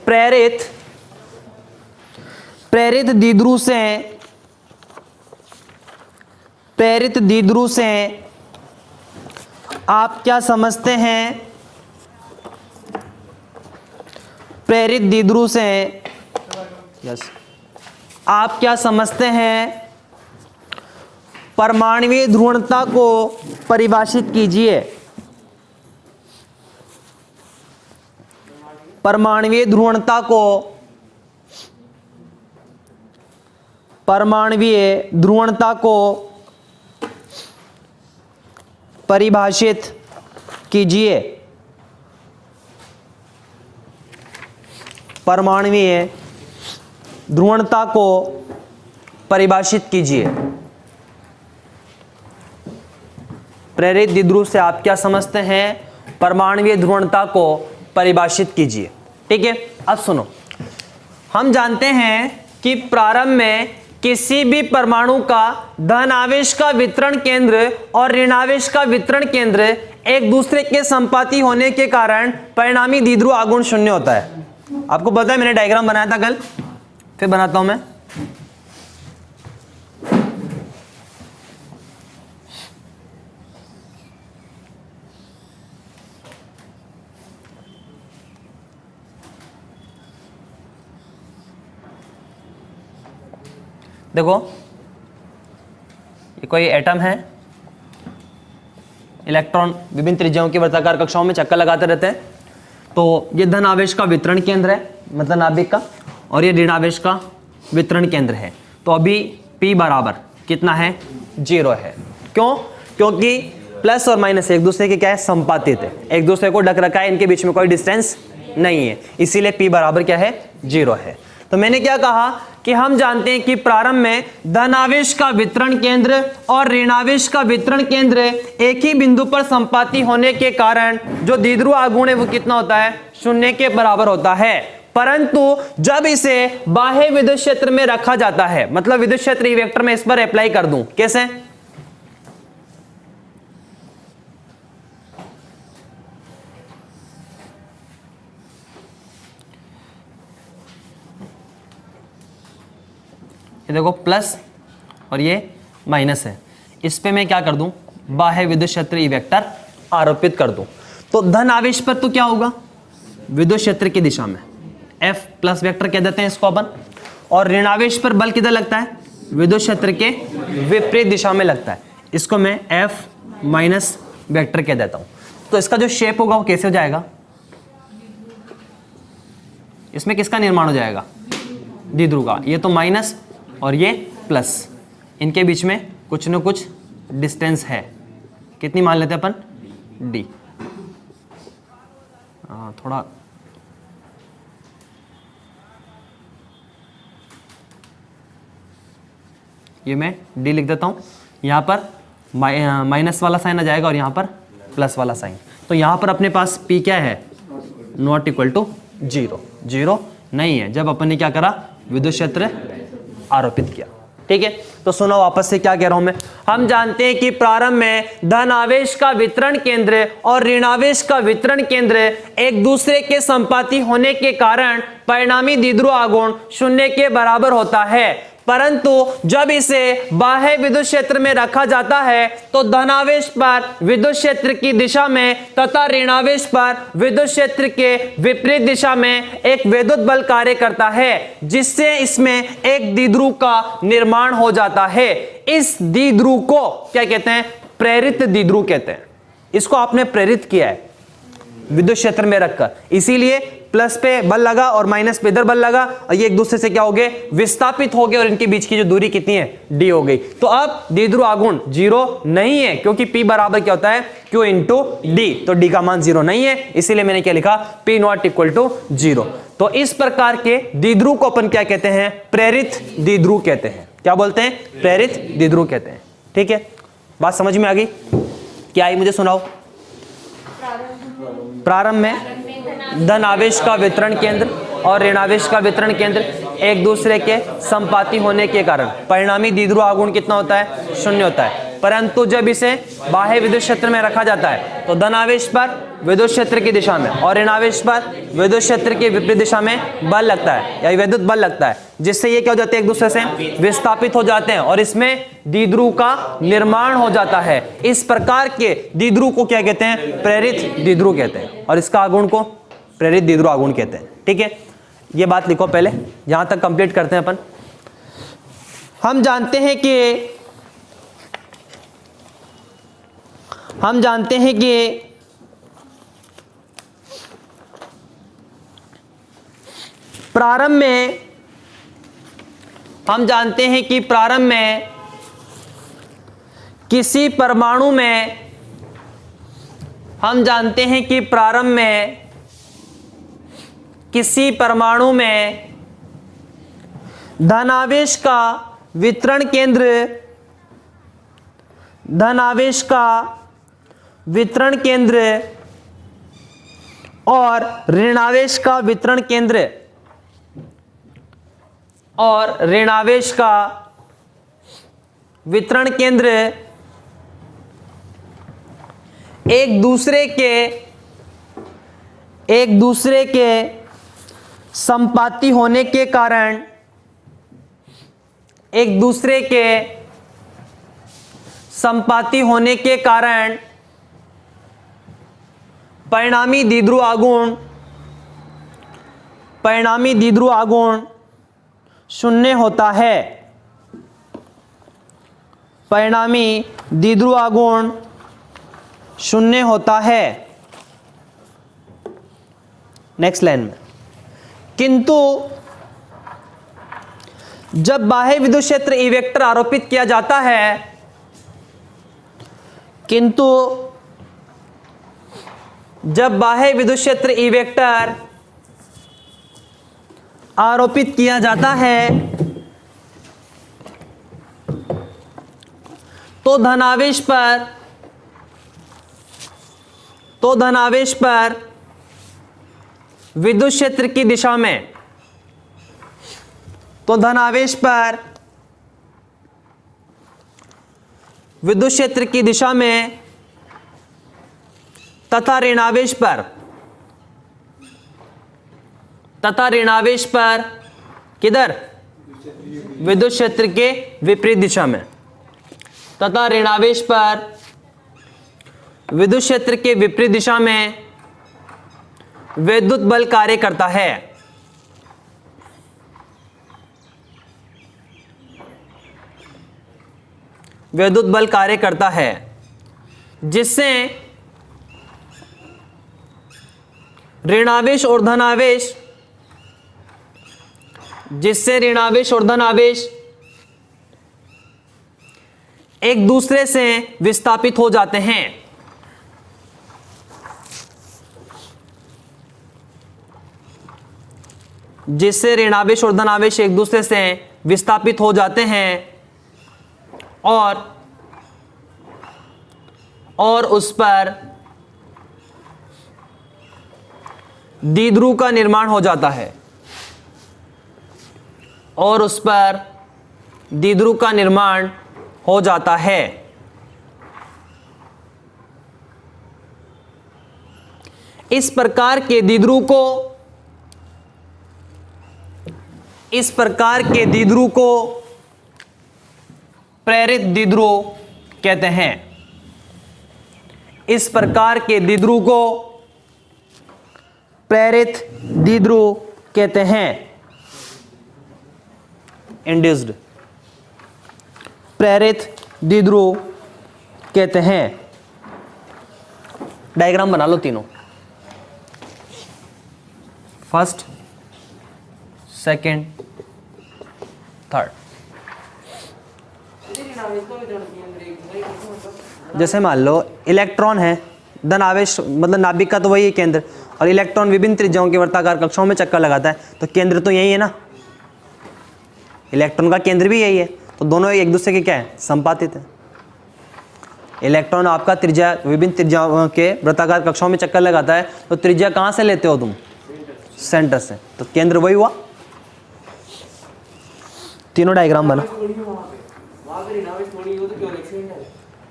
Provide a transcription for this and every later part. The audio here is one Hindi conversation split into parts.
प्रेरित द्विध्रुव से आप क्या समझते हैं? प्रेरित द्विध्रुव से आप क्या समझते हैं? परमाणुीय ध्रुवणता को परिभाषित कीजिए। परमाणुीय ध्रुवणता को परिभाषित कीजिए। परमाणुीय ध्रुवणता को परिभाषित कीजिए। प्रेरित द्विध्रुव से आप क्या समझते हैं? परमाणुीय ध्रुवणता को परिभाषित कीजिए। ठीक है, अब सुनो, हम जानते हैं कि प्रारंभ में किसी भी परमाणु का धन आवेश का वितरण केंद्र और ऋण आवेश का वितरण केंद्र एक दूसरे के संपाती होने के कारण परिणामी द्विध्रुव आघूर्ण शून्य होता है। आपको पता है, मैंने डायग्राम बनाया था कल, फिर बनाता हूं मैं। देखो, ये कोई एटम है, इलेक्ट्रॉन विभिन्न त्रिज्याओं की वर्ताकार कक्षाओं में चक्कर लगाते रहते हैं। तो ये धन आवेश का वितरण केंद्र है, मतलब नाभिक का, और ये ऋण आवेश का वितरण केंद्र है। तो अभी P बराबर कितना है? 0 है। क्यों? क्योंकि प्लस और माइनस एक दूसरे के क्या है? संपातित है, एक दूसरे को ढक रखा है, इनके बीच में कोई डिस्टेंस नहीं है, इसीलिए P बराबर क्या है? 0 है। तो मैंने क्या कहा कि हम जानते हैं कि प्रारंभ में धन आवेश का वितरण केंद्र और ऋण आवेश का वितरण केंद्र एक ही बिंदु पर संपाती होने के कारण जो द्विध्रुव आघूर्ण है वो कितना होता है? 0 के बराबर होता है। परंतु जब इसे बाह्य विद्युत क्षेत्र में रखा जाता है, मतलब विद्युत क्षेत्र ई वेक्टर में इस पर अप्लाई कर दूं, कैसे? ये देखो प्लस और ये माइनस है, इस पे मैं क्या कर दूं? बाह्य विद्युत क्षेत्र ई वेक्टर आरोपित कर दूं। तो धन आवेश पर तो क्या होगा? विद्युत क्षेत्र की दिशा में F प्लस वेक्टर कह देते हैं इसको अपन, और ऋण आवेश पर बल किधर लगता है? विद्युत क्षेत्र के विपरीत दिशा में लगता है, इसको मैं F माइनस वेक्टर कह देता हूं। तो इसका जो शेप होगा वो कैसे हो जाएगा? इसमें किसका निर्माण हो जाएगा? द्विध्रुव का। ये तो माइनस और ये प्लस, इनके बीच में कुछ न कुछ डिस्टेंस है, कितनी मान लेते हैं अपन? D। थोड़ा ये मैं D लिख देता हूं, यहां पर माइनस वाला साइन आ जाएगा और यहां पर प्लस वाला साइन। तो यहां पर अपने पास P क्या है? Not equal to 0। 0 नहीं है जब अपन ने क्या करा? विद्युत क्षेत्र आरोपित किया। ठीक है, तो सुनो वापस से क्या कह रहा हूं मैं। हम जानते हैं कि प्रारंभ में धन आवेश का वितरण केंद्र और ऋण आवेश का वितरण केंद्र एक दूसरे के संपाती होने के कारण परिणामी द्विध्रुव आघूर्ण 0 के बराबर होता है। परंतु जब इसे बाह्य विद्युत क्षेत्र में रखा जाता है तो धनावेश पर विद्युत क्षेत्र की दिशा में तथा ऋणावेश पर विद्युत क्षेत्र के विपरीत दिशा में एक विद्युत बल कार्य करता है, जिससे इसमें एक द्विध्रुव का निर्माण हो जाता है। इस द्विध्रुव को क्या कहते हैं? प्रेरित द्विध्रुव कहते हैं। इसको आपने प्रेरित किया है विद्युत क्षेत्र में रखकर, इसीलिए प्लस पे बल लगा और माइनस पे इधर बल लगा और ये एक दूसरे से क्या हो गए? विस्थापित हो गए और इनके बीच की जो दूरी कितनी है? D हो गई। तो अब द्विध्रुव आघूर्ण 0 नहीं है, क्योंकि P बराबर क्या होता है? Q into D। तो D का मान 0 नहीं है, इसीलिए मैंने क्या लिखा? P not equal to 0। तो इस प्रकार के द्विध्रुव को अपन क्या कहते हैं? प्रेरित द्विध्रुव कहते हैं। क्या बोलते हैं? प्रेरित द्विध्रुव कहते हैं। ठीक है, बात समझ में आ गई? क्या आई मुझे सुनाओ। प्रारंभ में धन आवेश का वितरण केंद्र और ऋणावेश का वितरण केंद्र एक दूसरे के संपाती होने के कारण परिणामी द्विध्रुव आघूर्ण कितना होता है? 0 होता है। परंतु जब इसे बाह्य विद्युत क्षेत्र में रखा जाता है तो धन आवेश पर विद्युत क्षेत्र की दिशा में और ऋण आवेश पर विद्युत क्षेत्र की विपरीत दिशा में बल लगता है या विद्युत बल लगता है, जिससे ये क्या हो जाते हैं, एक दूसरे से विस्थापित हो जाते हैं और इसमें द्विध्रुव का निर्माण हो जाता है। इस प्रकार के द्विध्रुव को क्या कहते हैं, प्रेरित द्विध्रुव कहते हैं, और इसका आघूर्ण को प्रेरित द्विध्रुव आघूर्ण कहते हैं। ठीक है, ये बात लिखो पहले, यहां तक कंप्लीट करते हैं अपन। हम जानते हैं कि प्रारंभ में किसी परमाणु में धनावेश का वितरण केंद्र और ऋणावेश का वितरण केंद्र एक दूसरे के संपाती होने के कारण परिणामी द्विध्रुव आघूर्ण शून्य होता है। परिणामी द्विध्रुव आघूर्ण शून्य होता है। नेक्स्ट लाइन में, किंतु जब बाह्य विद्युत क्षेत्र ई वेक्टर आरोपित किया जाता है, जब बाह्य विद्युत क्षेत्र ई वेक्टर आरोपित किया जाता है तो धनावेश पर विद्युत क्षेत्र की दिशा में तथा ऋणावेश पर किधर, विद्युत क्षेत्र के विपरीत दिशा में, तथा ऋणावेश पर विद्युत क्षेत्र के विपरीत दिशा में विद्युत बल कार्य करता है। विद्युत बल कार्य करता है जिससे ऋणावेश और धनावेश एक दूसरे से विस्थापित हो जाते हैं। जिससे ऋणावेश और धनावेश एक दूसरे से विस्थापित हो जाते हैं और उस पर द्विध्रुव का निर्माण हो जाता है। इस प्रकार के द्विध्रुव को प्रेरित द्विध्रुव कहते हैं। इस प्रकार के द्विध्रुव को प्रेरित द्विध्रुव कहते हैं। इंड्यूस्ड प्रेरित द्विध्रुव कहते हैं। डायग्राम बना लो तीनों, फर्स्ट, सेकंड, थर्ड। जैसे मान लो इलेक्ट्रॉन है, धन आवेश मतलब नाभिक का तो वही है केंद्र, और इलेक्ट्रॉन विभिन्न त्रिज्याओं के वर्ताकार कक्षाओं में चक्कर लगाता है, तो केंद्र तो यही है ना, इलेक्ट्रॉन का केंद्र भी यही है, तो दोनों एक दूसरे के क्या है, संपातित है। इलेक्ट्रॉन आपका त्रिज्या विभिन्न त्रिज्याओं के वृत्ताकार कक्षाओं में चक्कर लगाता है, तो त्रिज्या कहाँ से लेते हो तुम, सेंटर से, तो केंद्र वही हुआ। तीनों डायग्राम बना।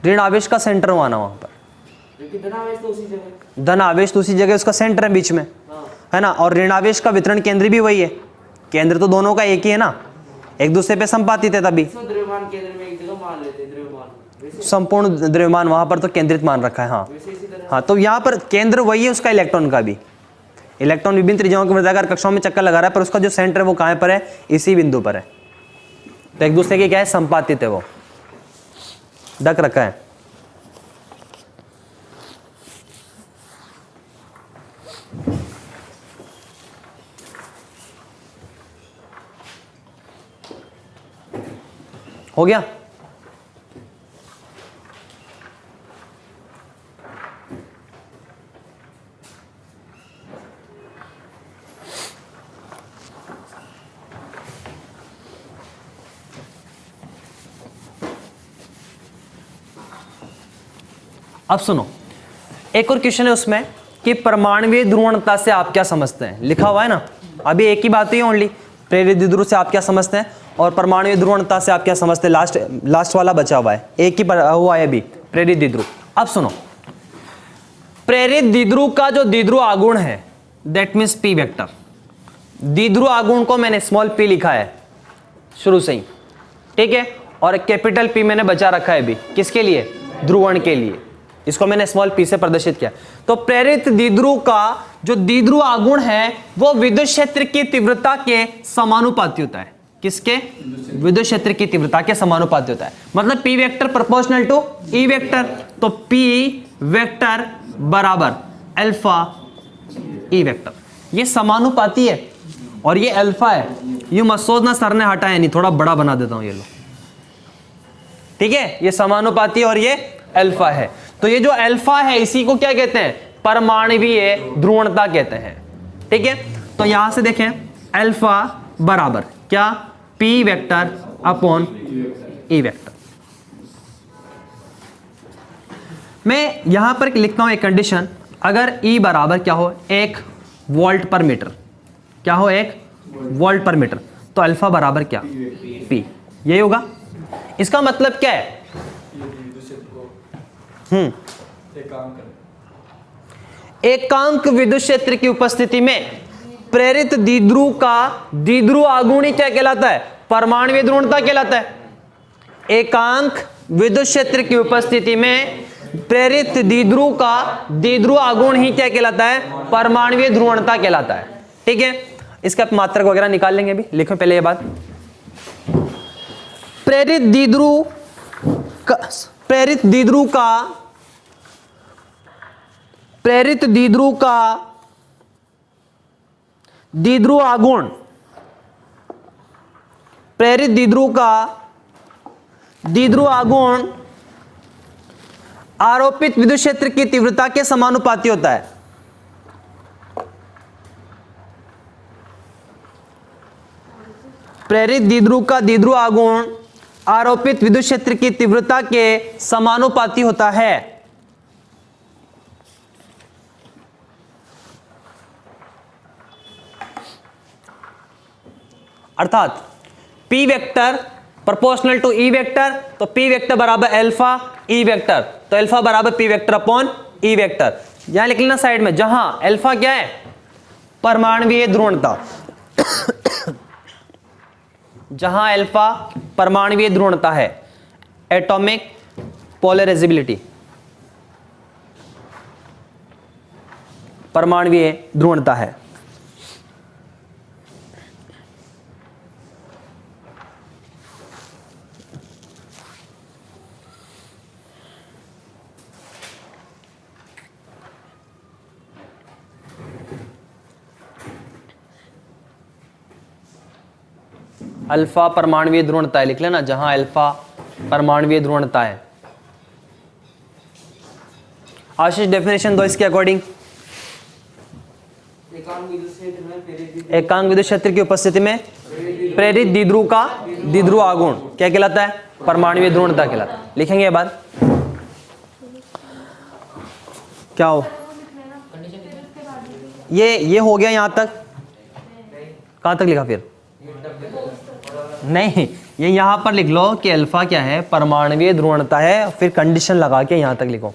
ऋण आवेश का सेंटर हुआ ना वहां पर, धन आवेश तो उसी जगह, धन आवेश तो उसी जगह, उसका सेंटर है बीच में, है ना। और ऋण आवेश का वितरण केंद्र भी वही है, केंद्र तो दोनों का एक ही है ना, एक दूसरे पे संपातित है तभी। द्रव्यमान केंद्र में एक जगह मान लेते हैं द्रव्यमान, संपूर्ण द्रव्यमान वहां पर तो केंद्रित मान रखा है। हाँ वैसे इसी तरह हाँ, तो यहाँ पर केंद्र वही है उसका, इलेक्ट्रॉन का भी। इलेक्ट्रॉन विभिन्न त्रिज्याओं के वृत्ताकार कक्षाओं में चक्कर लगा रहा है, पर उसका जो सेंटर है वो कहाँ पर है, इसी बिंदु पर है। तो एक दूसरे के क्या है, संपातित है, वो ढक रखा है। हो गया। अब सुनो, एक और क्वेश्चन है उसमें कि परमाणुीय ध्रुवणता से आप क्या समझते हैं, लिखा हुआ है ना। अभी एक ही बात है ओनली, प्रेरित द्विध्रुव से आप क्या समझते हैं और परमाणुीय ध्रुवणता से आप क्या समझते हैं, लास्ट वाला बचा हुआ है, एक ही हुआ है अभी, प्रेरित द्विध्रुव। अब सुनो, प्रेरित द्विध्रुव का जो द्विध्रुव आघूर्ण है दैट मीन्स पी वेक्टर, द्विध्रुव आघूर्ण को मैंने स्मॉल पी लिखा है शुरू से ही, ठीक है, और कैपिटल पी मैंने बचा रखा है अभी, किसके लिए, ध्रुवण के लिए, इसको मैंने स्मॉल पी से प्रदर्शित किया। तो प्रेरित द्विध्रुव का जो द्विध्रुव आघूर्ण है वो विद्युत क्षेत्र की तीव्रता के समानुपाती होता है, किसके, विद्युत क्षेत्र की तीव्रता के समानुपाती होता है। मतलब P vector proportional to E vector, तो पी वेक्टर बराबर अल्फा ई वेक्टर, ये समानुपाती है और ये अल्फा है। यू मत सोचना सर ने हटाया नहीं, थोड़ा बड़ा बना देता हूं, ये लो, ठीक है, ये समानुपाती और ये अल्फा है। तो ये जो अल्फा है इसी को क्या कहते हैं, परमाणुीय ध्रुवणता कहते हैं, ठीक है। तो यहां से देखें, अल्फा बराबर क्या, P vector upon E vector. मैं यहां पर लिखता हूं एक कंडीशन, अगर ई बराबर क्या हो, 1 वोल्ट पर मीटर, क्या हो, 1 वोल्ट पर मीटर, तो अल्फा बराबर क्या, पी, यही होगा। इसका मतलब क्या है, एकांक विद्युत क्षेत्र की उपस्थिति में प्रेरित द्विध्रुव का द्विध्रुव आघूर्ण क्या कहलाता है, परमाणुीय ध्रुवणता कहलाता है। एकांक विद्युत क्षेत्र की उपस्थिति में प्रेरित द्विध्रुव का द्विध्रुव आघूर्ण ही क्या कहलाता है, परमाणुीय ध्रुवणता कहलाता है, ठीक है। इसका मात्रक वगैरह निकाल लेंगे, अभी लिखो पहले ये बात। प्रेरित द्विध्रुव का द्विध्रुव आघूर्ण, प्रेरित द्विध्रुव का द्विध्रुव आघूर्ण आरोपित विद्युत क्षेत्र की तीव्रता के समानुपाती होता है। प्रेरित द्विध्रुव का द्विध्रुव आघूर्ण आरोपित विद्युत क्षेत्र की तीव्रता के समानुपाती होता है। अर्थात P vector proportional to E vector, तो P वेक्टर बराबर अल्फा E वेक्टर, तो अल्फा बराबर P vector upon E vector. यहां लिख लेना साइड में, जहां अल्फा क्या है, परमाणुीय ध्रुवणता, जहां अल्फा परमाणुीय ध्रुवणता है, एटॉमिक पोलराइजेबिलिटी, परमाणुीय ध्रुवणता है। अल्फा परमाणुीय ध्रुवणता है, लिख लेना, जहां अल्फा परमाणुीय ध्रुवणता है। आशीष डेफिनेशन दो इसके अकॉर्डिंग। एकांक विद्युत क्षेत्र की उपस्थिति में प्रेरित द्विध्रुव का द्विध्रुव आघूर्ण क्या कहलाता है, परमाणुीय ध्रुवणता कहलाता है। लिखेंगे ये बात, क्या हो, ये हो गया यहां तक, कहां तक लिखा फिर, नहीं ये यहां पर लिख लो कि अल्फा क्या है, परमाणुीय ध्रुवणता है, फिर कंडीशन लगा के यहां तक लिखो।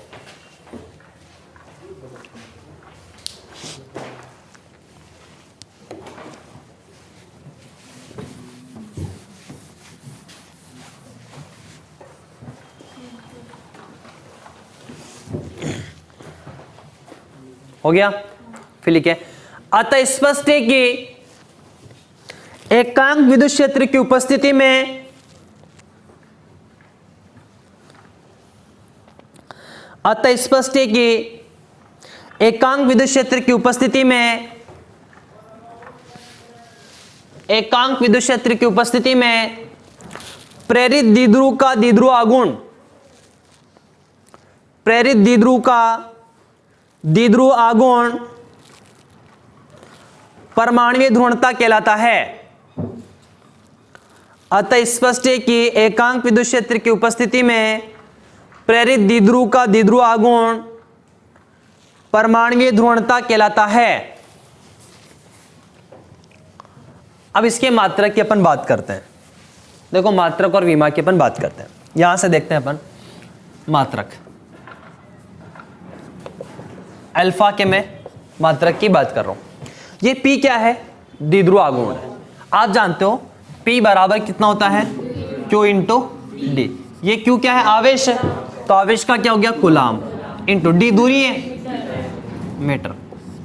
हो गया, फिर लिखे अतः स्पष्ट है कि एकांक विद्युत क्षेत्र की उपस्थिति में अतः स्पष्ट है कि एकांक विद्युत क्षेत्र की उपस्थिति में एकांक विद्युत क्षेत्र की उपस्थिति में प्रेरित द्विध्रुव का द्विध्रुव आघूर्ण, प्रेरित द्विध्रुव का द्विध्रुव आघूर्ण परमाणुीय ध्रुवणता कहलाता है। अतः स्पष्ट है कि एकांक विद्युत क्षेत्र की उपस्थिति में प्रेरित द्विध्रुव का द्विध्रुव आघूर्ण परमाणुीय ध्रुवणता कहलाता है। अब इसके मात्रक की अपन बात करते हैं। देखो मात्रक और विमा की अपन बात करते हैं। यहां से देखते हैं अपन मात्रक, अल्फा के मैं मात्रक की बात कर रहा हूं। ये P क्या है, द्विध्रुव आघूर्ण है। आप जानते हो P बराबर कितना होता है, Q इंटू डी। ये Q क्या है, आवेश है, तो आवेश का क्या हो गया, कूलाम इंटू डी दूरी है मीटर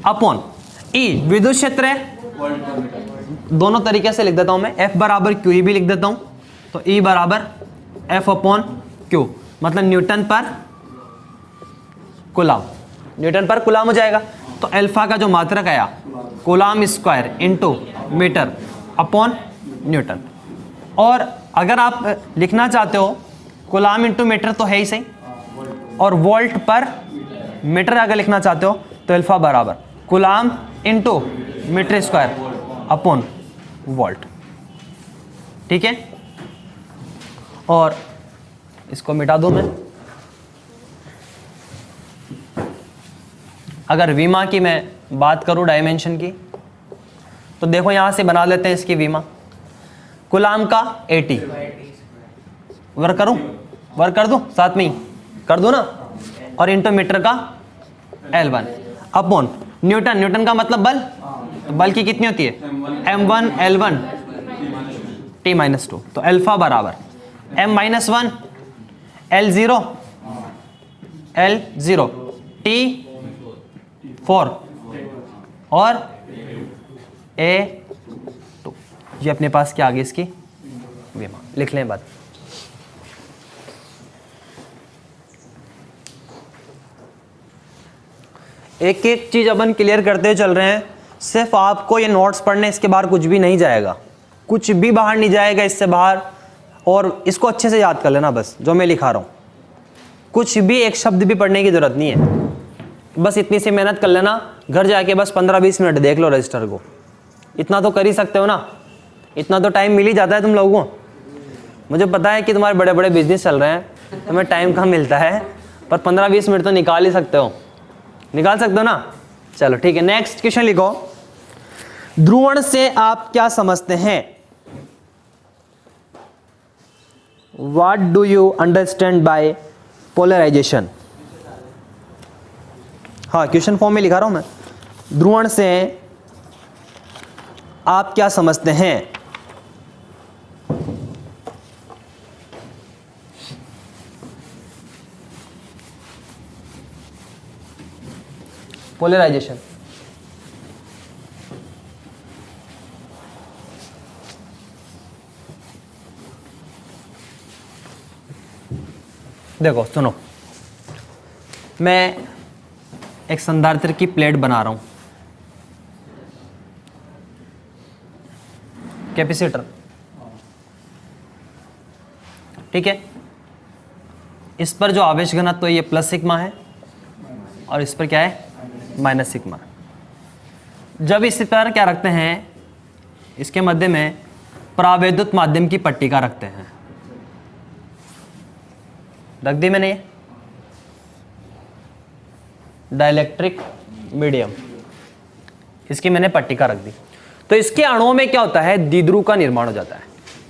अपॉन E विद्युत क्षेत्र है। दोनों तरीके से लिख देता हूं मैं, F बराबर Q ही भी लिख देता हूं, तो E बराबर F अपॉन Q, मतलब न्यूटन पर कूलाम, न्यूटन पर कूलाम हो जाएगा। तो अल्फा का जो मात्रक आया coulomb square into metre upon newton. और अगर आप लिखना चाहते हो कूलाम इंटू मीटर तो है ही सही, और वोल्ट पर मीटर अगर लिखना चाहते हो तो अल्फा बराबर coulomb into metre square upon volt. ठीक है, और इसको मिटा दूं मैं। अगर विमा की मैं बात करूं डायमेंशन की, तो देखो यहां से बना लेते हैं इसकी विमा। कूलाम का 80 वर्क करूं, वर्क कर दूं, साथ में ही कर दूं ना, और इंटू मीटर का L1 अपॉन न्यूटन, न्यूटन का मतलब बल, तो बल की कितनी होती है M1 L1 T-2, तो अल्फा बराबर M-1 L0 L0 T4 और A2। ये अपने पास क्या आ गई इसकी विमा, लिख लें बात। एक एक चीज अपन क्लियर करते चल रहे हैं। सिर्फ आपको ये नोट्स पढ़ने, इसके बाहर कुछ भी नहीं जाएगा, कुछ भी बाहर नहीं जाएगा इससे बाहर। और इसको अच्छे से याद कर लेना बस, जो मैं लिखा रहा हूँ, कुछ भी एक शब्द भी पढ़ने की जरूरत नहीं है। बस इतनी सी मेहनत कर लेना, घर जाके बस 15-20 मिनट देख लो रजिस्टर को। इतना तो कर ही सकते हो ना, इतना तो टाइम मिल ही जाता है तुम लोगों को। मुझे पता है कि तुम्हारे बड़े बड़े बिजनेस चल रहे हैं, तुम्हें टाइम कम मिलता है, पर 15-20 मिनट तो निकाल ही सकते हो, निकाल सकते हो ना। चलो ठीक है, नेक्स्ट क्वेश्चन लिखो। ध्रुवण से आप क्या समझते हैं? What do you understand by polarization? हाँ, क्वेश्चन फॉर्म में लिखा रहा हूं मैं। ध्रुवण से आप क्या समझते हैं? पोलराइजेशन। देखो सुनो, मैं एक संधारित्र की प्लेट बना रहा हूं, कैपेसिटर, ठीक है। इस पर जो आवेश घनत्व तो ये प्लस सिग्मा है, और इस पर क्या है, माइनस सिग्मा। जब इस पर क्या रखते हैं, इसके मध्य में परावैद्युत माध्यम की पट्टिका रखते हैं, रख दी मैंने ये डाइलेक्ट्रिक मीडियम, इसकी मैंने पट्टिका रख दी। तो इसके अणुओं में क्या होता है, द्विध्रुव का निर्माण हो जाता है।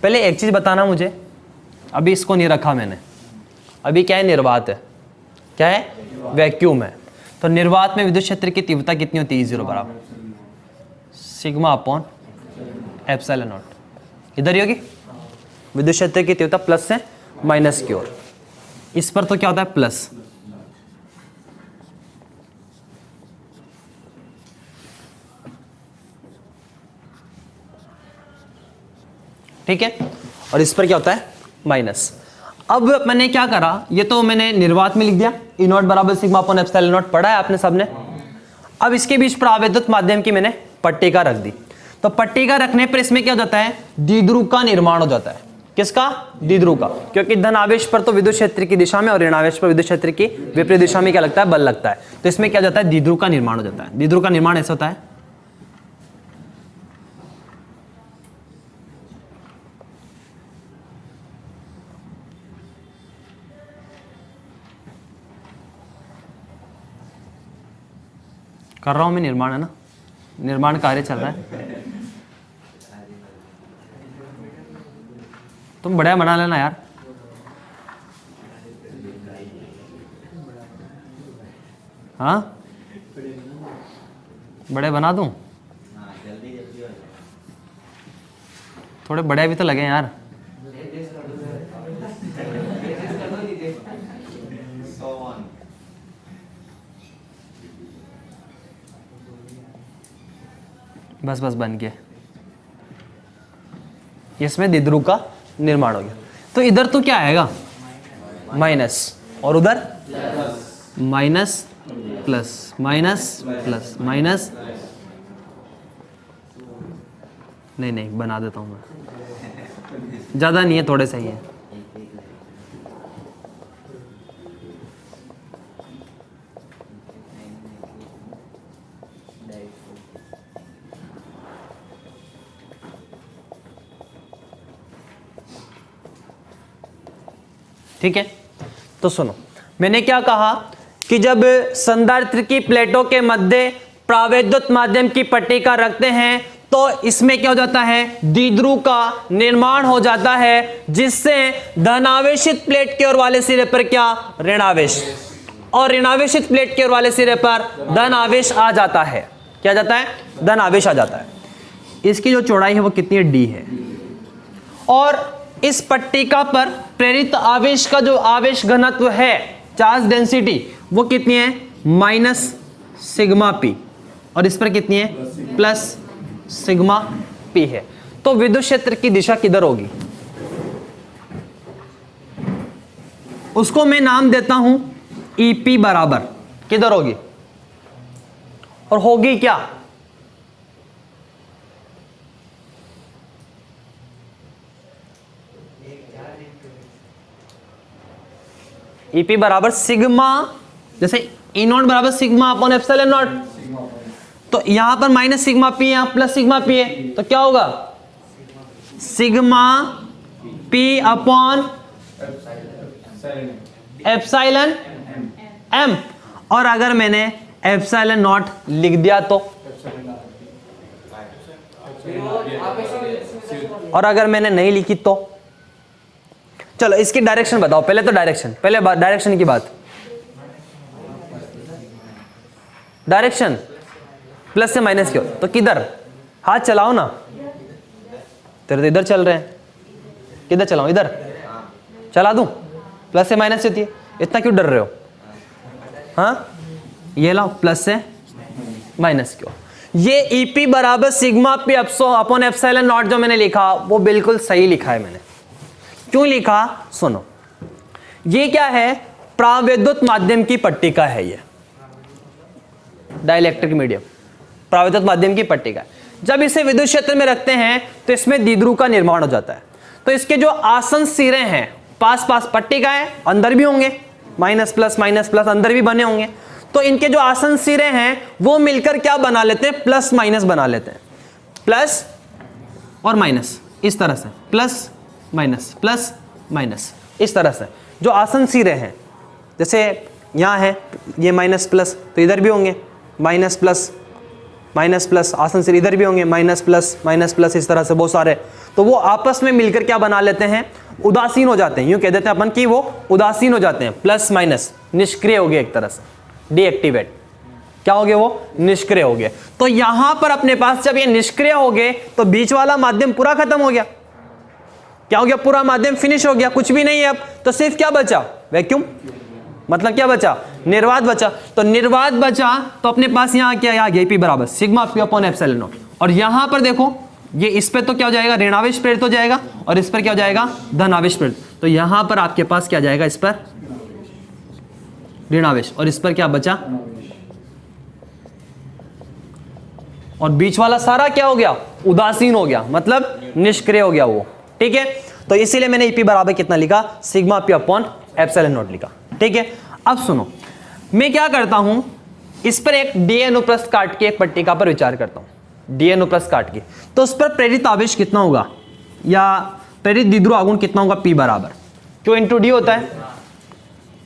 पहले एक चीज़ बताना मुझे, अभी इसको नहीं रखा मैंने, अभी क्या है, निर्वात है, क्या है, वैक्यूम है। तो निर्वात में विद्युत क्षेत्र की तीव्रता कितनी होती है, E0 बराबर सिग्मा अपॉन एप्सिलॉन नॉट, इधर ही होगी विद्युत क्षेत्र की तीव्रता प्लस से माइनस की ओर, इस पर तो क्या होता है प्लस, ठीक है, और इस पर क्या होता है माइनस। अब मैंने क्या करा, ये तो मैंने निर्वात में लिख दिया, ई नॉट बराबर सिग्मा अपॉन एप्सिलॉन नॉट, पढ़ा है आपने सबने। अब इसके बीच पर आवेदित माध्यम की मैंने पट्टिका रख दी, तो पट्टिका रखने पर इसमें क्या हो जाता है, द्विध्रुव का निर्माण हो जाता है। किसका, द्विध्रुव का, क्योंकि धन आवेश पर तो विद्युत क्षेत्र की दिशा में और ऋण आवेश पर विद्युत क्षेत्र की विपरीत दिशा में क्या लगता है, बल लगता है। तो इसमें क्या हो जाता है, द्विध्रुव का निर्माण हो जाता है। द्विध्रुव का निर्माण ऐसा होता है, कर रहा हूं मैं निर्माण, है ना, निर्माण कार्य चल रहा है, तुम बढ़िया बना लेना यार। हाँ बड़े बना दूं, थोड़े बड़े भी तो लगे यार। बस बस बन गया, इसमें द्विध्रुव का निर्माण हो गया। तो इधर तो क्या आएगा माइनस, और उधर minus plus minus plus minus, नहीं नहीं बना देता हूं मैं, ज्यादा नहीं है, थोड़े सही है। ठीक है, तो सुनो, मैंने क्या कहा कि जब संधारित्र की प्लेटों के मध्य प्रावैद्युत माध्यम की पट्टिका रखते हैं तो इसमें क्या हो जाता है, द्विध्रुव का निर्माण हो जाता है, जिससे धनावेशित प्लेट के ओर वाले सिरे पर क्या, ऋणावेश, और ऋणावेशित प्लेट के ओर वाले सिरे पर धन आवेश आ जाता है। क्या जाता है, धन आवेश आ जाता है। इसकी जो चौड़ाई है वो कितनी है, डी है, और इस पट्टिका पर प्रेरित आवेश का जो आवेश घनत्व है, चार्ज डेंसिटी, वो कितनी है, माइनस सिग्मा पी, और इस पर कितनी है, प्लस सिग्मा पी है। तो विद्युत क्षेत्र की दिशा किधर होगी, उसको मैं नाम देता हूं ईपी बराबर किधर होगी, और होगी क्या, ईपी बराबर सिग्मा, जैसे ई नॉट बराबर सिग्मा अपॉन एप्सिलॉन नॉट, तो यहां पर माइनस सिग्मा पी, यहां प्लस सिग्मा पी है, तो क्या होगा, sigma P upon epsilon M. और अगर मैंने एप्सिलॉन नॉट लिख दिया तो, और अगर मैंने नहीं लिखी तो, चलो इसकी डायरेक्शन बताओ पहले, तो डायरेक्शन, पहले डायरेक्शन की बात, डायरेक्शन प्लस से माइनस की ओर, तो किधर, हाथ चलाओ ना, तेरे तो इधर चल रहे हैं, किधर चलाऊं, इधर चला दूं, प्लस से माइनस होती है, इतना क्यों डर रहे हो, हाँ ये लाओ प्लस से माइनस की ओर। ये ईपी बराबर sigma P upon epsilon not जो मैंने लिखा वो बिल्कुल सही लिखा है मैंने। क्यों लिखा, सुनो, ये क्या है, प्रावैद्युत माध्यम की पट्टिका है, ये डाइलेक्ट्रिक मीडियम प्रावैद्युत माध्यम की पट्टिका है। जब इसे विद्युत क्षेत्र में रखते हैं तो इसमें द्विध्रुव का निर्माण हो जाता है। तो इसके जो आसन सिरे हैं, पास पास पट्टिका है, अंदर भी होंगे, माइनस प्लस अंदर भी बने होंगे, तो इनके जो आसन सिरे हैं वो मिलकर क्या बना लेते हैं, प्लस माइनस बना लेते हैं, प्लस और माइनस, इस तरह से प्लस माइनस इस तरह से जो आसन सिरे हैं, जैसे यहाँ है ये माइनस प्लस, तो इधर भी होंगे माइनस प्लस माइनस प्लस, आसनशील इधर भी होंगे माइनस प्लस, इस तरह से बहुत सारे, तो वो आपस में मिलकर क्या बना लेते हैं, उदासीन हो जाते हैं। यूं कह देते हैं अपन कि वो उदासीन हो जाते हैं, प्लस माइनस निष्क्रिय हो गए, एक तरह से डीएक्टिवेट, क्या हो गए वो, निष्क्रिय हो गए। तो यहां पर अपने पास जब ये निष्क्रिय हो गए तो बीच वाला माध्यम पूरा खत्म हो गया, क्या हो गया, पूरा माध्यम फिनिश हो गया, कुछ भी नहीं है अब, तो सिर्फ क्या बचा, वैक्यूम, मतलब क्या बचा, निर्वात बचा। तो निर्वात बचा तो अपने पास यहां क्या आ गया, पी बराबर sigma P upon epsilon not. और यहां पर देखो ये इस पे तो क्या हो जाएगा, ऋणावेश प्रेरित हो जाएगा, और इस पर क्या हो जाएगा, धनावेश प्रेरित। तो यहां पर आपके पास क्या जाएगा, इस पर ऋणावेश, और इस पर क्या बचा, और बीच वाला सारा क्या हो गया, उदासीन हो गया, मतलब निष्क्रिय हो गया वो, ठीक है। तो इसीलिए मैंने ईपी बराबर कितना लिखा, sigma P upon epsilon not लिखा, ठीक है। अब सुनो, मैं क्या करता हूं, इस पर एक डी अनुप्रस्थ काट के एक पट्टिका पर विचार करता हूं, डी अनुप्रस्थ काट के, तो उस पर प्रेरित आवेश कितना होगा, या प्रेरित द्विध्रुव आघूर्ण कितना होगा, पी बराबर क्यू इंटू डी होता है,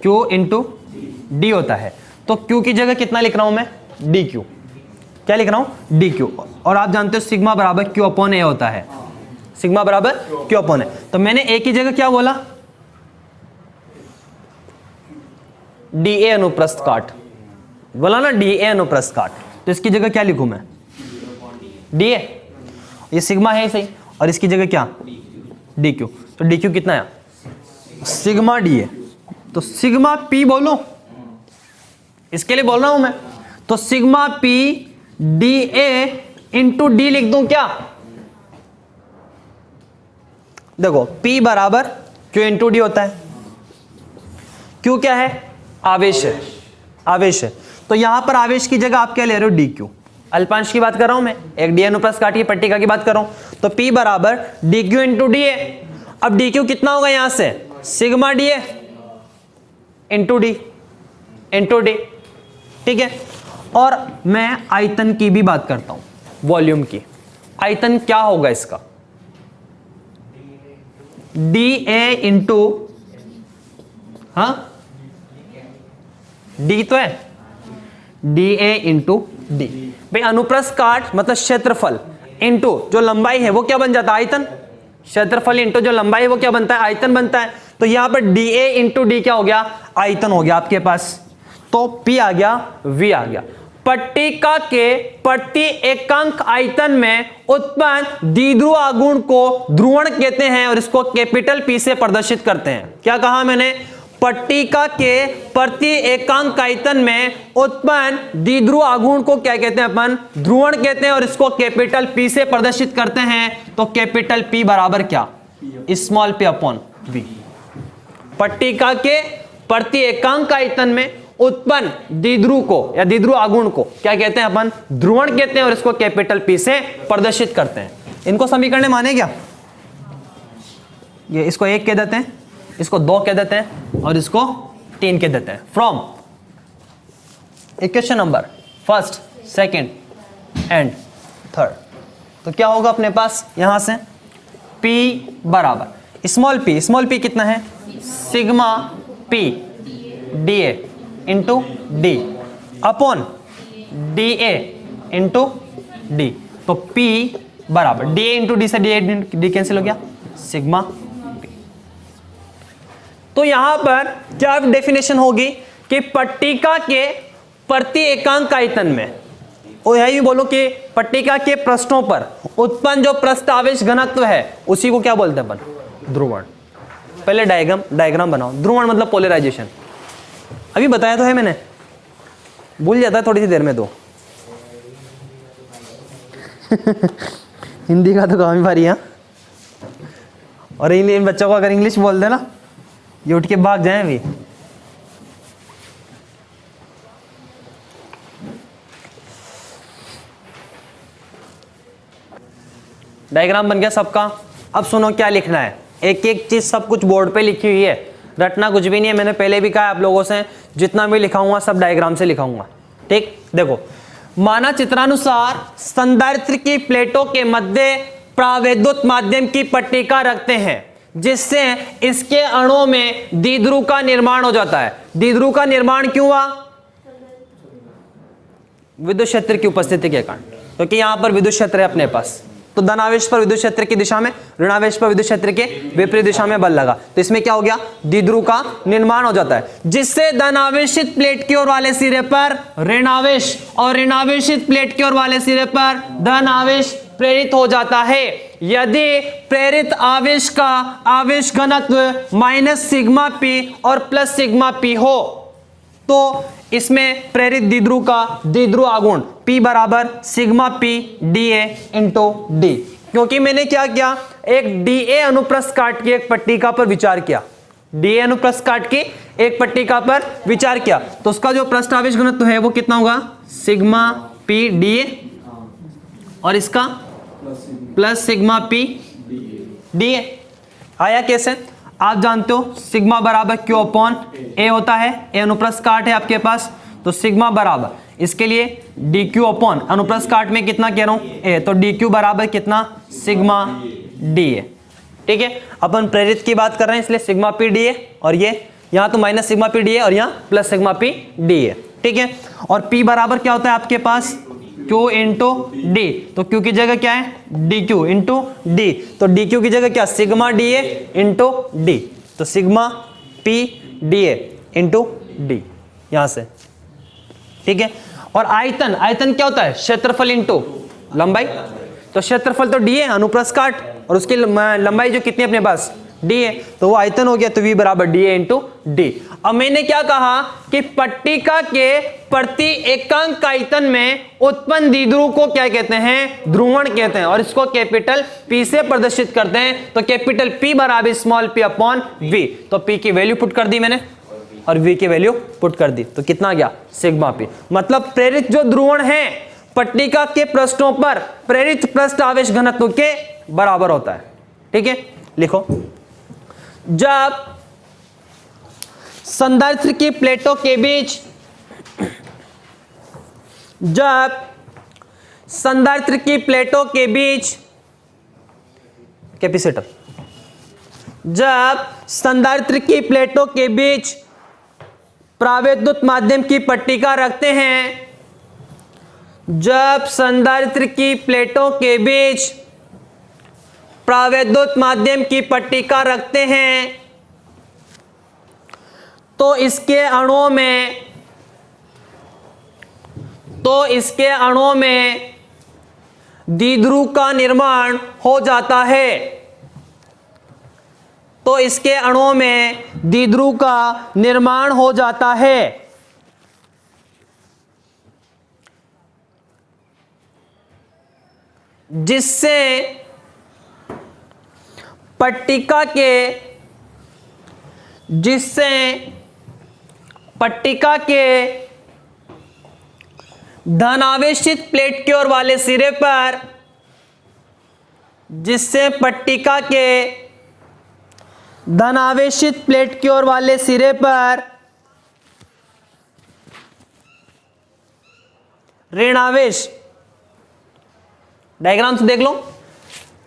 क्यू इंटू डी होता है। तो क्यू की जगह कितना लिख रहा हूं मैं, डी क्यू, क्या लिख रहा हूं, डी क्यू। और आप जानते हो सिग्मा बराबर क्यू अपॉन ए होता है, सिग्मा बराबर क्यू अपॉन ए। तो मैंने ए की जगह क्या बोला, डी ए अनुप्रस्थ काट बोला ना, डी ए अनुप्रस्थ काट, तो इसकी जगह क्या लिखूं मैं, डी ए, ये सिग्मा है सही, और इसकी जगह क्या, डी क्यू। तो डी क्यू कितना है, सिग्मा डी ए, तो सिग्मा पी बोलो, इसके लिए बोल रहा हूं मैं, तो sigma P D A into D लिख दूं क्या, देखो P बराबर Q इंटू डी होता है, Q क्या है, आवेश है, आवेश है। तो यहां पर आवेश की जगह आप क्या ले रहे हो, डी क्यू, अल्पांश की बात कर रहा हूं मैं, एक डी अनुप्रस्थ काट की पट्टिका की बात कर रहा हूं। तो P बराबर D Q into D A. अब डी क्यू कितना होगा यहां से, sigma D A into D, ठीक है। और मैं आयतन की भी बात करता हूं, वॉल्यूम की, आयतन क्या होगा इसका, डी ए इंटू, हाँ डी तो है, डी ए इंटू डी, भाई अनुप्रस्थ काट मतलब क्षेत्रफल इंटू जो लंबाई है वो क्या बन जाता है, आयतन, क्षेत्रफल इंटू जो लंबाई है वो क्या बनता है, आयतन बनता है। तो यहां पर डी ए इंटू डी क्या हो गया, आयतन हो गया आपके पास। तो P आ गया, V आ गया। पट्टिका के प्रति एकांक आयतन में उत्पन्न द्विध्रुव आघूर्ण को ध्रुवण कहते हैं और इसको कैपिटल P से प्रदर्शित करते हैं। क्या कहा मैंने, पट्टिका के प्रति एकांक आयतन में उत्पन्न द्विध्रुव आघूर्ण को क्या कहते हैं अपन, ध्रुवण कहते हैं और इसको कैपिटल P से प्रदर्शित करते हैं। तो कैपिटल P बराबर क्या, स्मॉल p अपॉन V। पट्टिका के प्रति एकांक आयतन में उत्पन्न द्विध्रुव को या द्विध्रुव आघूर्ण को क्या कहते हैं अपन, ध्रुवण कहते हैं और इसको कैपिटल P से प्रदर्शित करते हैं। इनको समीकरण माने क्या, ये इसको 1 कह देते हैं, इसको 2 कह देते हैं और इसको 3 कह देते हैं। From equation number 1, 2 and 3। तो क्या होगा अपने पास यहां से, P बराबर स्मॉल p कितना है, sigma P D A into D upon D A into D. तो P बराबर डी ए इंटू डी से डी कैंसिल हो गया, सिग्मा P। तो यहां पर क्या डेफिनेशन होगी कि पट्टिका के प्रति एकांक आयतन में, और यही बोलो कि पट्टिका के पृष्ठों पर उत्पन्न जो पृष्ठ आवेश घनत्व है उसी को क्या बोलते हैं अपन, ध्रुवण। पहले डायग्राम बनाओ, ध्रुवण मतलब पोलराइजेशन। अभी बताया तो है मैंने, भूल जाता है थोड़ी सी देर में तो हिंदी का तो काम ही भारी है। और इन बच्चों को अगर इंग्लिश बोल देना ये उठ के भाग जाए अभी। डायग्राम बन गया सबका। अब सुनो क्या लिखना है, एक एक चीज सब कुछ बोर्ड पे लिखी हुई है, रटना कुछ भी नहीं है। मैंने पहले भी कहा आप लोगों से, जितना भी लिखाऊंगा सब डायग्राम से लिखाऊंगा, ठीक। देखो, माना चित्रानुसार संधारित्र की प्लेटों के मध्य प्रावैद्युत माध्यम की पट्टिका रखते हैं जिससे इसके अणुओं में द्विध्रुव का निर्माण हो जाता है। द्विध्रुव का निर्माण क्यों हुआ, विद्युत क्षेत्र की उपस्थिति के कारण। क्योंकि यहां पर विद्युत क्षेत्र है अपने पास, तो धनावेश पर विद्युत क्षेत्र की दिशा में, ऋणावेश पर विद्युत क्षेत्र के विपरीत दिशा में बल लगा, तो इसमें क्या हो गया, द्विध्रुव का निर्माण हो जाता है, जिससे धनावेशित प्लेट की ओर वाले सिरे पर ऋणावेश और ऋणावेशित प्लेट की ओर वाले सिरे पर धनावेश प्रेरित हो जाता है। यदि प्रेरित आवेश का आवेश घनत्व माइनस सिग्मा पी और प्लस सिग्मा पी हो, तो इसमें प्रेरित द्विध्रुव का द्विध्रुव आघूर्ण P बराबर sigma P D A into D. क्योंकि मैंने क्या किया, एक डी ए अनुप्रस्थ काट की एक पट्टिका पर विचार किया, डी ए अनुप्रस्थ काट की एक पट्टिका पर विचार किया, तो उसका जो पृष्ठ आवेश घनत्व है वो कितना होगा, सिग्मा पी डी ए, और इसका प्लस सिग्मा पी डी ए। आया कैसे, आप जानते हो सिग्मा बराबर क्यू अपॉन ए होता है, ए अनुप्रस्थ काट है आपके पास, तो सिग्मा बराबर इसके लिए डी क्यू अपॉन अनुप्रस्थ काट में कितना कह रहा हूं, ए, तो डी क्यू बराबर कितना, सिग्मा डी ए। ठीक है, अपन प्रेरित की बात कर रहे हैं इसलिए सिग्मा पी डी ए, और ये यहां तो minus sigma P D A और यहां plus sigma P D A. ठीक है, और पी बराबर क्या होता है आपके पास, Q इंटू डी, तो Q की जगह क्या है, डी क्यू इंटू डी, तो डी क्यू की जगह क्या, sigma D A into D, तो sigma P D A into D यहां से। ठीक है, और आयतन, आयतन क्या होता है, क्षेत्रफल इंटू लंबाई, तो क्षेत्रफल तो डी है अनुप्रस्थ काट, और उसकी लंबाई जो कितनी अपने पास, डी है, तो वो आयतन हो गया, तो V बराबर डी ए इंटू डी। अब मैंने क्या कहा कि पट्टिका के प्रति एकांक आयतन में उत्पन्न द्विध्रुव को क्या कहते हैं, ध्रुवण कहते हैं, और इसको कैपिटल P से प्रदर्शित करते हैं, तो कैपिटल P बराबर स्मॉल p अपॉन V, तो P की वैल्यू पुट कर दी मैंने और V की वैल्यू पुट कर दी, तो कितना गया, सिग्मा P। मतलब प्रेरित जो ध्रुवण है पट्टिका के पृष्ठों पर प्रेरित पृष्ठ आवेश घनत्व के बराबर होता है। ठीक है, लिखो, जब संधारित्र की प्लेटों के बीच, जब संधारित्र की प्लेटों के बीच कैपेसिटर, जब संधारित्र की प्लेटों के बीच प्रावैद्युत माध्यम की पट्टिका रखते हैं, जब संधारित्र की प्लेटों के बीच प्रावैद्युत माध्यम की पट्टिका रखते हैं, तो इसके अणुओं में द्विध्रुव का निर्माण हो जाता है, तो इसके अणुओं में द्विध्रुव का निर्माण हो जाता है, जिससे पट्टिका के धनावेशित प्लेट की ओर वाले सिरे पर, जिससे पट्टिका के धनावेशित प्लेट की ओर वाले सिरे पर ऋणावेश, डायग्राम से देख लो,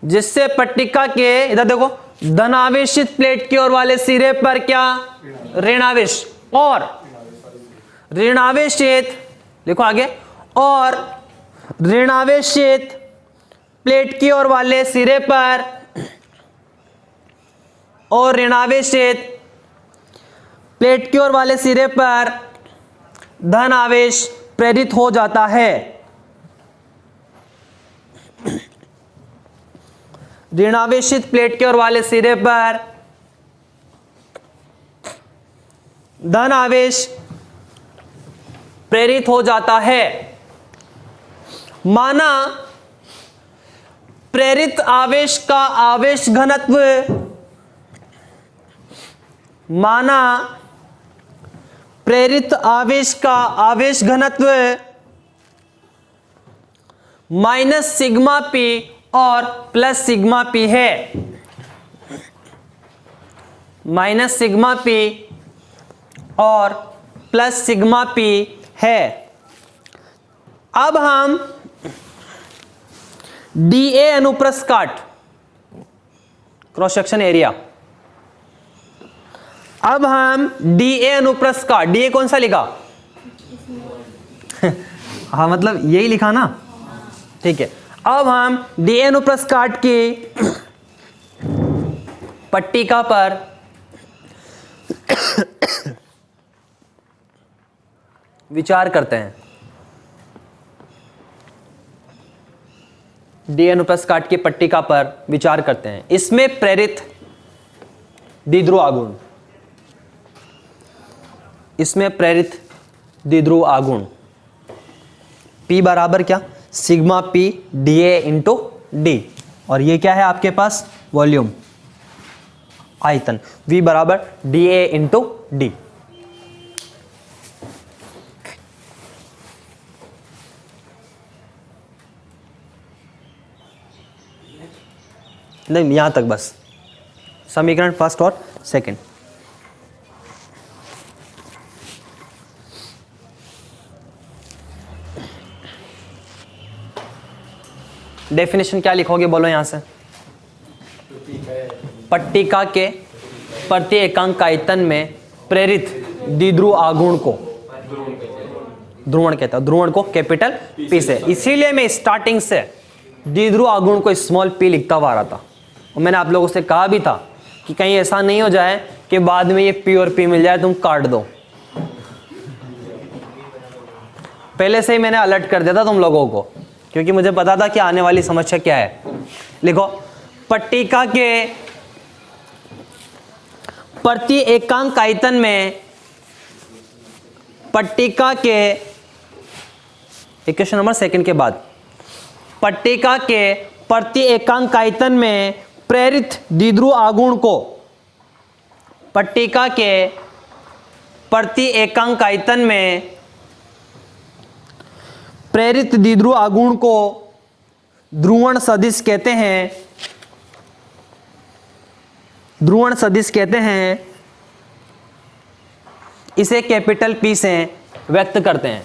जिससे पट्टिका के, इधर देखो, धनावेशित प्लेट की ओर वाले सिरे पर क्या, ऋणावेश, और ऋणावेशित, लिखो आगे, और ऋणावेशित प्लेट की ओर वाले सिरे पर, और ऋणावेशित प्लेट की ओर वाले सिरे पर धन आवेश प्रेरित हो जाता है। ऋणावेशित प्लेट के ओर वाले सिरे पर धन आवेश प्रेरित हो जाता है। माना प्रेरित आवेश का आवेश घनत्व, माना प्रेरित आवेश का आवेश घनत्व माइनस सिग्मा पी और प्लस सिग्मा पी है, माइनस सिग्मा पी और प्लस सिग्मा पी है। अब हम DA अनुप्रस्थ काट, क्रॉस सेक्शन एरिया, अब हम DA अनुप्रस्थ काट, DA कौन सा लिखा? हाँ मतलब यही लिखा ना, ठीक है, अब हम डी अनुप्रस्थ काट की पट्टिका पर विचार करते हैं। डी अनुप्रस्थ काट की पट्टिका पर विचार करते हैं। इसमें प्रेरित द्विध्रुव आघूर्ण, इसमें प्रेरित द्विध्रुव आघूर्ण P बराबर क्या, sigma P dA into D, और ये क्या है आपके पास, वॉल्यूम आयतन, V बराबर dA इंटू डी। नहीं, यहां तक बस, समीकरण फर्स्ट और सेकंड। डेफिनेशन क्या लिखोगे बोलो यहां से, पट्टिका के प्रति एकांक आयतन में प्रेरित द्विध्रुव आघूर्ण को ध्रुवण कहता है, ध्रुवण को कैपिटल P से, इसीलिए मैं स्टार्टिंग से द्विध्रुव आघूर्ण को स्मॉल p लिखता हुआ आ रहा था। और मैंने आप लोगों से कहा भी था कि कहीं ऐसा नहीं हो जाए कि बाद में ये P और P मिल जाए तुम काट दो, पहले से ही मैंने अलर्ट कर दिया था तुम लोगों को, क्योंकि मुझे पता था कि आने वाली समस्या क्या है। लिखो, पट्टिका के प्रति एकांक आयतन में, पट्टिका के इक्वेशन नंबर सेकंड के बाद, पट्टिका के प्रति एकांक आयतन में प्रेरित द्विध्रुव आघूर्ण को, पट्टिका के प्रति एकांक आयतन में प्रेरित द्विध्रुव आघूर्ण को ध्रुवण सदिश कहते हैं, ध्रुवण सदिश कहते हैं। इसे कैपिटल P से व्यक्त करते हैं।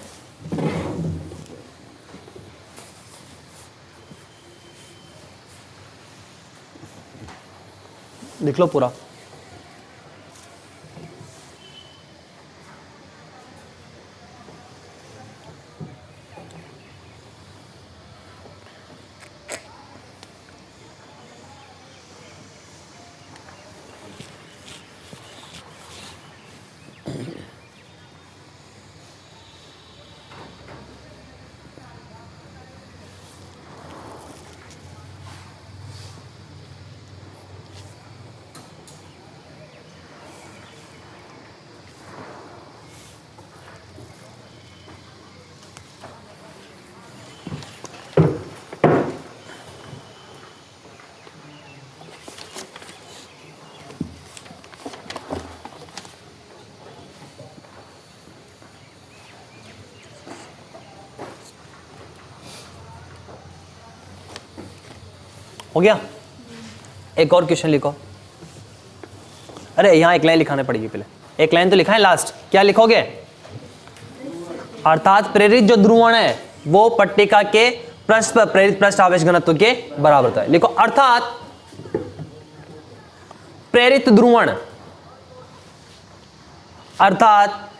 लिख लो पूरा। हो गया, एक और क्वेश्चन लिखो। अरे यहां एक लाइन लिखाने पड़ेगी, पहले एक लाइन तो लिखा है लास्ट, क्या लिखोगे, अर्थात प्रेरित जो ध्रुवण है वो पट्टिका के पृष्ठ पर प्रेरित पृष्ठ आवेश घनत्व के बराबर होता है। लिखो, अर्थात प्रेरित ध्रुवण, अर्थात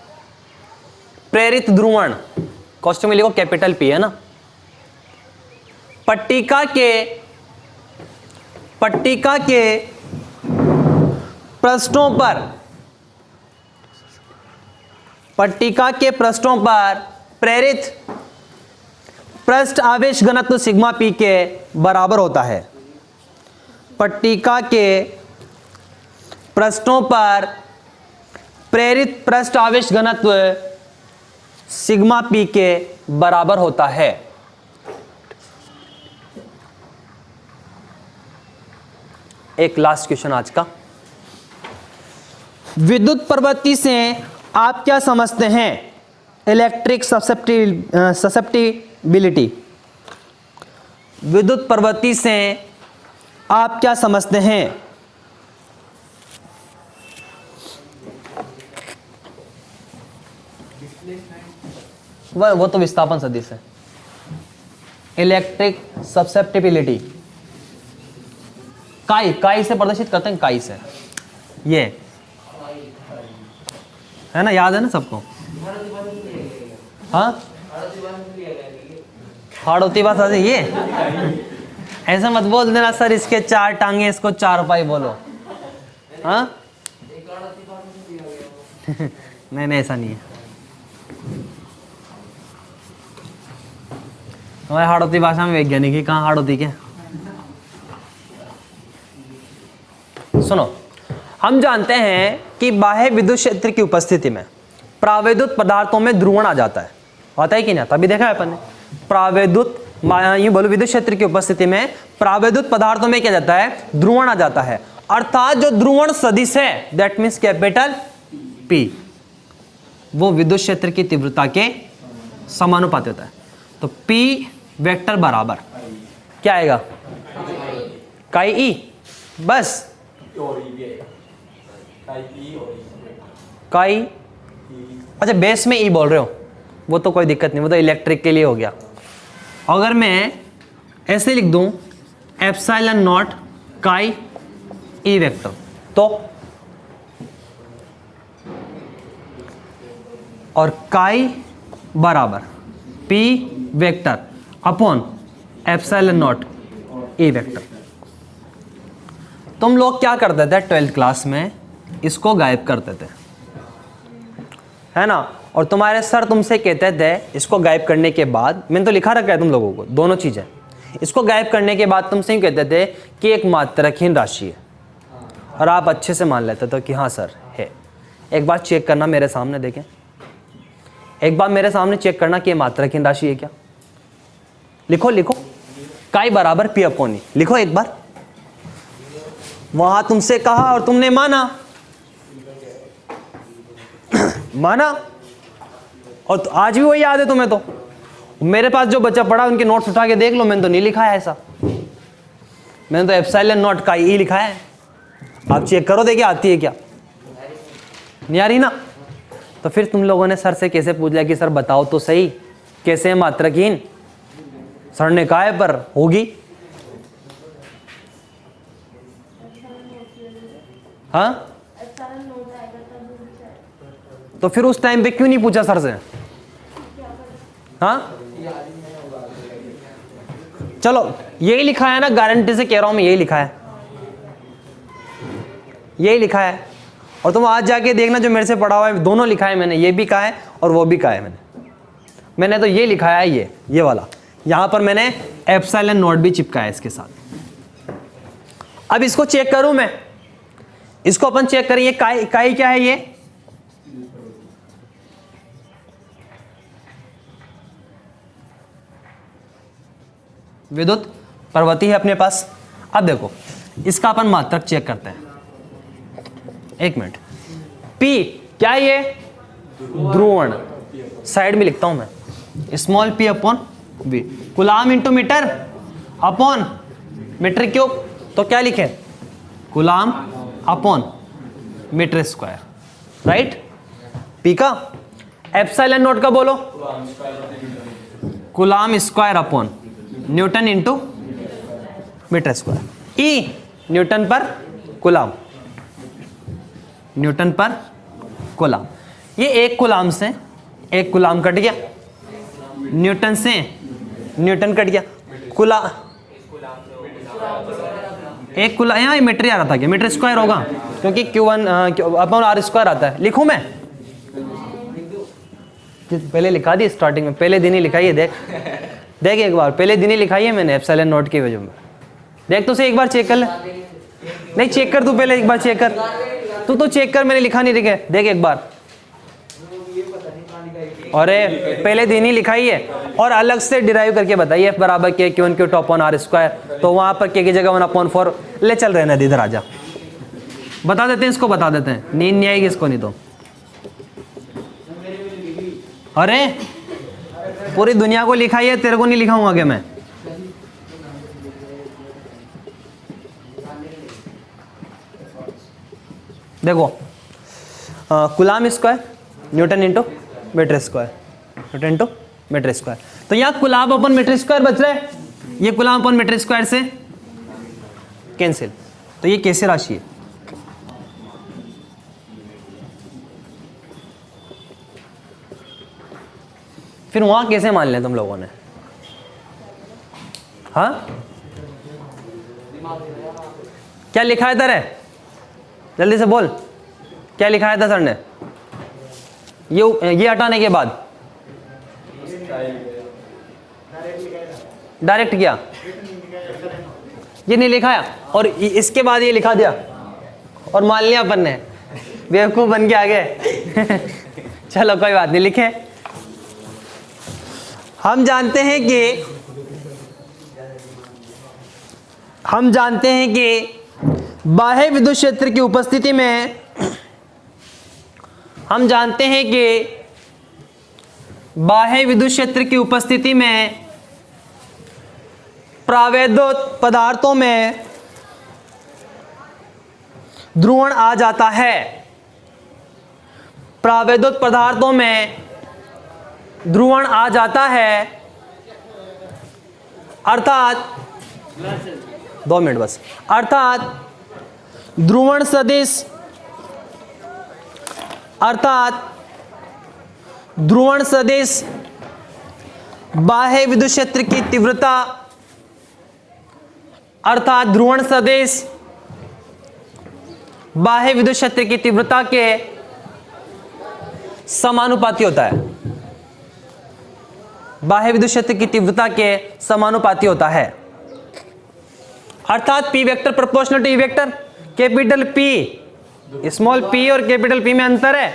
प्रेरित ध्रुवण, क्वेश्चन में लिखो कैपिटल P है ना, पट्टिका के पृष्ठों पर, पट्टिका के पृष्ठों पर प्रेरित पृष्ठ आवेश घनत्व सिग्मा P के बराबर होता है। पट्टिका के पृष्ठों पर प्रेरित पृष्ठ आवेश घनत्व सिग्मा P के बराबर होता है। एक लास्ट क्वेश्चन आज का, विद्युत प्रवृत्ति से आप क्या समझते हैं, इलेक्ट्रिक ससेप्टिबिलिटी, विद्युत प्रवृत्ति से आप क्या समझते हैं, वो तो विस्थापन सदिश है। इलेक्ट्रिक ससेप्टिबिलिटी काई से प्रदर्शित करते हैं, काई से, ये है ना, याद है ना सबको। हाँ हार्ड होती बात है ये। ऐसे मत बोल देना सर इसके 4 टांगे इसको 4 पाई बोलो। हाँ नहीं नहीं ऐसा नहीं है। हमारे हाड़ौती भाषा में वैज्ञानिक ही कहाँ हाड़ौती के। सुनो, हम जानते हैं कि बाह्य विद्युत क्षेत्र की उपस्थिति में प्रावैद्युत पदार्थों में ध्रुवण आ जाता है। आता है कि नहीं आता? अभी देखा है अपन ने। प्रावैद्युत ये बोलो विद्युत क्षेत्र की उपस्थिति में प्रावैद्युत पदार्थों में क्या जाता है? ध्रुवण आ जाता है। अर्थात जो ध्रुवण सदिश है दैट मीन्स कैपिटल P, वो विद्युत क्षेत्र की तीव्रता के समानुपाती होता है। तो P वेक्टर बराबर क्या आएगा? काई E, बस काई। अच्छा बेस में E बोल रहे हो, वो तो कोई दिक्कत नहीं, वो तो इलेक्ट्रिक के लिए हो गया। अगर मैं ऐसे लिख दूं एप्सिलॉन नॉट काई E वेक्टर, तो और काई बराबर P vector upon epsilon not E vector. तुम लोग क्या करते थे 12th क्लास में? इसको गायब करते थे, है ना? और तुम्हारे सर तुमसे कहते थे इसको गायब करने के बाद, मैंने तो लिखा रखा है तुम लोगों को दोनों चीजें, इसको गायब करने के बाद तुमसे यूँ कहते थे कि एक मात्रकहीन राशि है, और आप अच्छे से मान लेते थे कि हाँ सर है। एक बार चेक करना मेरे सामने, देखें एक बार मेरे सामने चेक करना कि ये मात्रकहीन राशि है क्या। लिखो लिखो, काई बराबर P अपॉन E, लिखो एक बार। वहां तुमसे कहा और तुमने माना माना, और तो आज भी वही याद है तुम्हें। तो मेरे पास जो बच्चा पढ़ा उनके नोट्स उठा के देख लो, मैंने तो नहीं लिखा है ऐसा, मैंने तो एप्सिलॉन नॉट काई E लिखा है। आप चेक करो देखिए आती है क्या, नहीं आ रही ना? तो फिर तुम लोगों ने सर से कैसे पूछ लिया कि सर बताओ तो सही कैसे है मात्रकहीन? सर ने कहा है पर होगी। हाँ तो फिर उस टाइम पे क्यों नहीं पूछा सर से? हाँ चलो यही लिखा है ना, गारंटी से कह रहा हूं मैं, यही लिखा है, यही लिखा है। और तुम आज जाके देखना जो मेरे से पढ़ा हुआ है, दोनों लिखा है मैंने, ये भी कहा है और वो भी कहा है मैंने तो ये लिखा है, ये वाला। यहां पर मैंने एप्सिलॉन नॉट भी चिपकाया है इसके साथ। अब इसको चेक करूं मैं, इसको अपन चेक करें, ये काई क्या है? ये विद्युत प्रवृत्ति है अपने पास। अब देखो इसका अपन मात्रक चेक करते हैं, एक मिनट। P क्या है? ये ध्रुवण, साइड में लिखता हूं मैं, small p upon v, coulomb into metre upon metre cube. तो क्या लिखे? Coulomb upon metre square, right? P का एप्सिलॉन नॉट का बोलो, coulomb square upon newton into metre square. E newton पर कूलाम, न्यूटन पर कूलाम। ये एक कूलाम से एक कूलाम कट गया, न्यूटन से न्यूटन कट गया, एक कूलाम। यहाँ मीटर आ रहा था क्या? मीटर स्क्वायर होगा क्योंकि Q1 अपॉन R स्क्वायर आता है। लिखूं मैं? पहले लिखा दी स्टार्टिंग में, पहले दिन ही लिखाई है। देख एक बार, पहले दिन ही लिखाई है मैंने एप्सिलॉन नॉट की वजह में। देख तो से एक बार चेक कर ले, नहीं चेक कर तू पहले एक बार चेक कर, तू तो चेक कर, मैंने लिखा नहीं लिखे, देख एक बार। अरे पहले दिन ही लिखाई है और अलग से डिराइव करके बताइए F बराबर के Q1 Q2 upon R square. तो वहां पर के की जगह 1/4 ले चल रहे हैं, इधर आजा, बता देते हैं इसको, बता देते हैं, नींद नहीं आएगी इसको नहीं तो। अरे पूरी दुनिया को लिखाई है, तेरे को नहीं लिखाऊंगा क्या मैं? देखो coulomb square newton into metre square, newton into metre square. तो यहाँ कूलाम अपॉन मीटर स्क्वायर बच रहा है, ये कूलाम अपॉन मीटर स्क्वायर से कैंसिल। तो ये कैसी राशि है? फिर वहां कैसे मान लिया तुम लोगों ने? हाँ क्या लिखा है इधर है, जल्दी से बोल, क्या लिखा है था सर ने? ये हटाने के बाद डायरेक्ट किया, ये नहीं लिखाया और इसके बाद ये लिखा दिया और मान लिया अपन ने, बेवकूफ बन के आ गए। चलो कोई बात नहीं, लिखे। हम जानते हैं कि बाह्य विद्युत क्षेत्र की उपस्थिति में, हम जानते हैं कि बाह्य विद्युत क्षेत्र की उपस्थिति में प्रावैद्युत पदार्थों में ध्रुवण आ जाता है। प्रावैद्युत पदार्थों में ध्रुवण आ जाता है, अर्थात 2 मिनट बस, अर्थात ध्रुवण सदिश, बाह्य विद्युत क्षेत्र की तीव्रता, अर्थात ध्रुवण सदिश बाह्य विद्युत क्षेत्र की तीव्रता के समानुपाती होता है, बाह्य विद्युत क्षेत्र की तीव्रता के समानुपाती होता है। अर्थात P vector proportional to E vector, capital P, small p और कैपिटल P में अंतर है,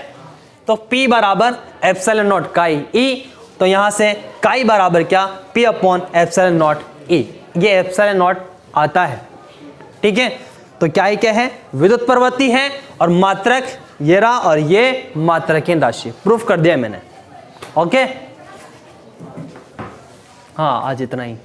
तो P बराबर एप्सिलॉन नॉट काई E, तो यहां से काई बराबर क्या, P upon epsilon not E, ये एप्सिलॉन नॉट आता है। ठीक है, तो क्या ही क्या है, विद्युत प्रवृत्ति है और मात्रक ये रहा और ये मात्रकीय राशि, प्रूफ कर दिया मैंने। ओके, हाँ आज इतना ही।